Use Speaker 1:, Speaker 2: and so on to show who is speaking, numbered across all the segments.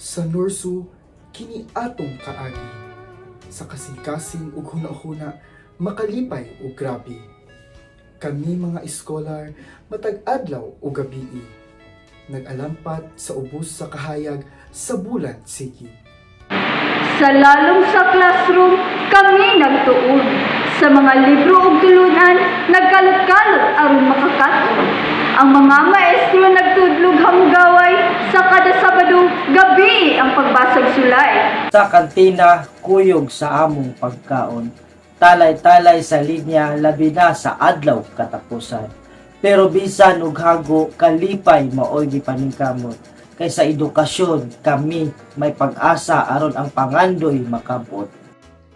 Speaker 1: Sa Norsu, kini atong kaagi. Sa kasing-kasing ug huna-huna, makalipay ug grabe. Kami mga iskolar, matag adlaw ug gabii. Nag-alampat sa ubos sa kahayag sa bulan sige.
Speaker 2: Sa lalong sa classroom, kami nagtuon. Sa mga libro ug tulunan, nagkalot-kalot aron makakaton. Ang mga maestro nagtudlog hamgaway sa kada Sabado gabi ang pagbasag sulay.
Speaker 3: Sa kantina, kuyog sa among pagkaon. Talay-talay sa linya, labi na sa adlaw katapusan. Pero bisan ug hago, kalipay maoy gipaningkamot. Kay sa edukasyon, kami may pag-asa aron ang pangandoy makabot.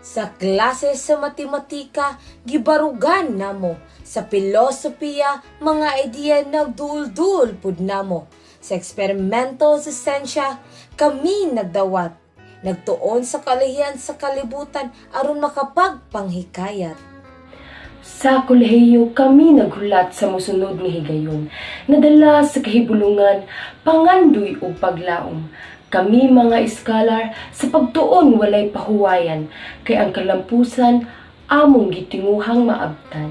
Speaker 4: Sa klase sa matematika, gibarugan namo. Sa filosofiya, mga ideya nagdul-dul pud namo. Sa eksperimento sa sensya, kami nagdawat. Nagtuon sa kalahian sa kalibutan aron makapagpanghikayat.
Speaker 5: Sa kolehiyo kami naghulat sa mosunod nga higayon, nadala sa kahibulungan, pangandoy o paglaom. Kami mga iskalar sa pagtuon walay pahuwayan, kay ang kalampusan among gitinguhang maabtan.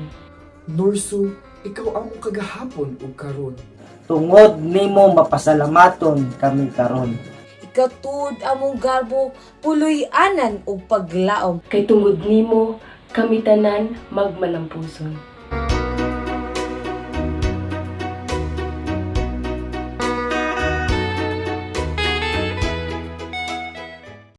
Speaker 1: Norsu, ikaw among kagahapon ug karon.
Speaker 3: Tungod nimo mapasalamaton kami karon.
Speaker 4: Ikatud among garbo, puloy-anan ug paglaom.
Speaker 5: Kay tungod nimo, kami tanan magmalampuson.